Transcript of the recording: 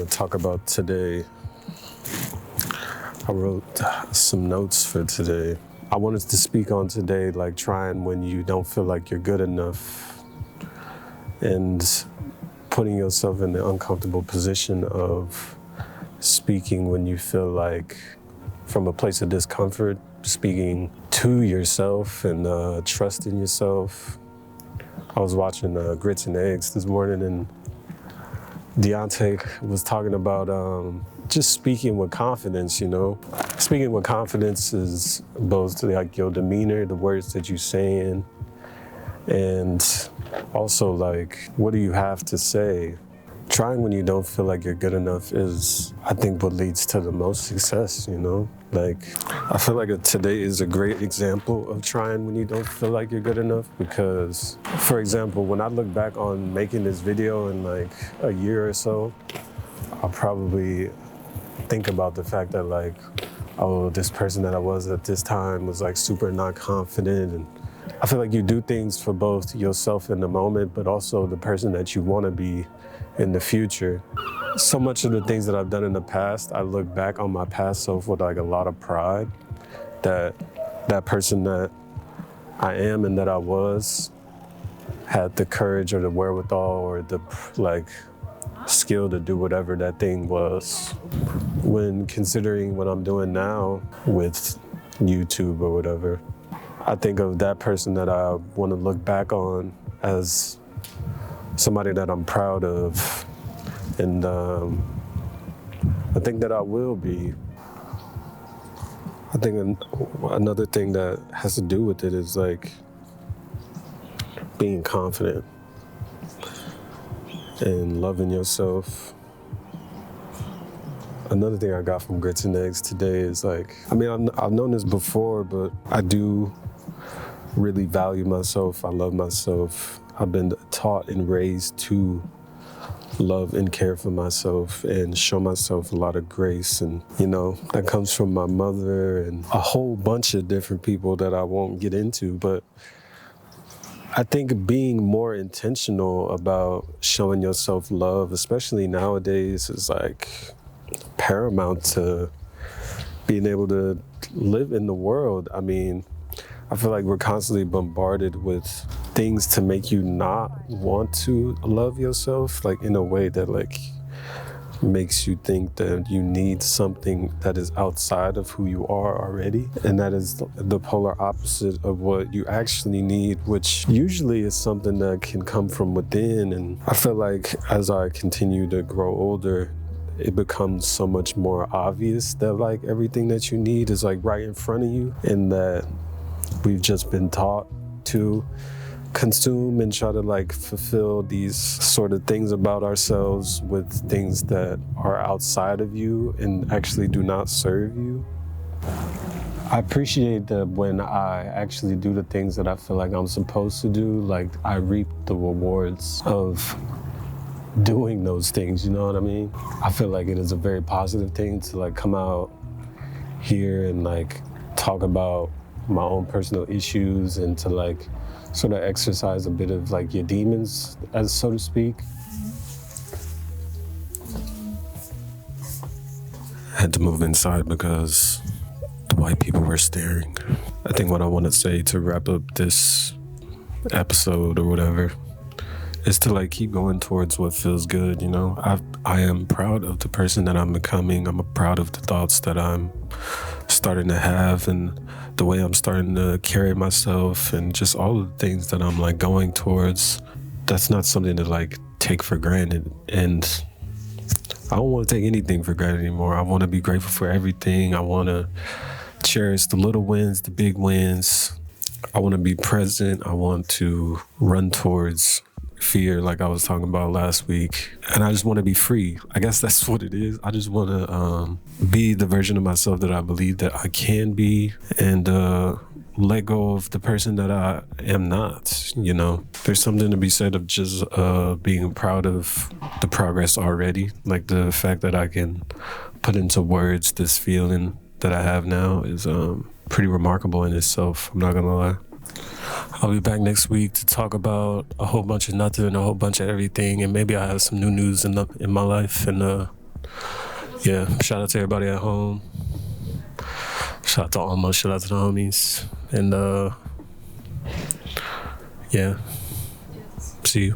to talk about today. I wrote some notes for today. I wanted to speak on today, like trying when you don't feel like you're good enough and putting yourself in the uncomfortable position of speaking when you feel like from a place of discomfort, speaking to yourself and trusting yourself. I was watching Grits and Eggs this morning, and Deontay was talking about just speaking with confidence, you know? Speaking with confidence is both like your demeanor, the words that you're saying, and also like, what do you have to say? Trying when you don't feel like you're good enough is, I think, what leads to the most success, you know? Like, I feel like today is a great example of trying when you don't feel like you're good enough because, for example, when I look back on making this video in like a year or so, I'll probably think about the fact that like, oh, this person that I was at this time was like super not confident. And I feel like you do things for both yourself in the moment, but also the person that you want to be in the future. So much of the things that I've done in the past, I look back on my past self with like a lot of pride that that person that I am and that I was had the courage or the wherewithal or the like skill to do whatever that thing was. When considering what I'm doing now with YouTube or whatever, I think of that person that I want to look back on as somebody that I'm proud of, and I think that I will be. I think another thing that has to do with it is like being confident and loving yourself. Another thing I got from Grits and Eggs today is like, I mean, I've known this before, but I do really value myself. I love myself. I've been taught and raised to love and care for myself and show myself a lot of grace. And, you know, that comes from my mother and a whole bunch of different people that I won't get into. But I think being more intentional about showing yourself love, especially nowadays, is like paramount to being able to live in the world. I mean, I feel like we're constantly bombarded with things to make you not want to love yourself, like in a way that like makes you think that you need something that is outside of who you are already. And that is the polar opposite of what you actually need, which usually is something that can come from within. And I feel like as I continue to grow older, it becomes so much more obvious that like everything that you need is like right in front of you, and that we've just been taught to consume and try to like fulfill these sort of things about ourselves with things that are outside of you and actually do not serve you. I appreciate that when I actually do the things that I feel like I'm supposed to do, like I reap the rewards of doing those things, you know what I mean? I feel like it is a very positive thing to like come out here and like talk about my own personal issues and to like sort of exercise a bit of like your demons, as so to speak. I had to move inside because the white people were staring. I think what I want to say to wrap up this episode or whatever is to like keep going towards what feels good, you know? I am proud of the person that I'm becoming. I'm proud of the thoughts that I'm starting to have and the way I'm starting to carry myself and just all of the things that I'm like going towards. That's not something to like take for granted. And I don't want to take anything for granted anymore. I want to be grateful for everything. I want to cherish the little wins, the big wins. I want to be present. I want to run towards fear like I was talking about last week. And I just want to be free. I guess that's what it is. I just want to be the version of myself that I believe that I can be, and let go of the person that I am not, you know? There's something to be said of just being proud of the progress already. Like the fact that I can put into words this feeling that I have now is pretty remarkable in itself. I'm not gonna lie. I'll be back next week to talk about a whole bunch of nothing and a whole bunch of everything, and maybe I have some new news in my life, and Yeah, shout out to everybody at home. Shout out to Alma, shout out to the homies. And yeah, see you.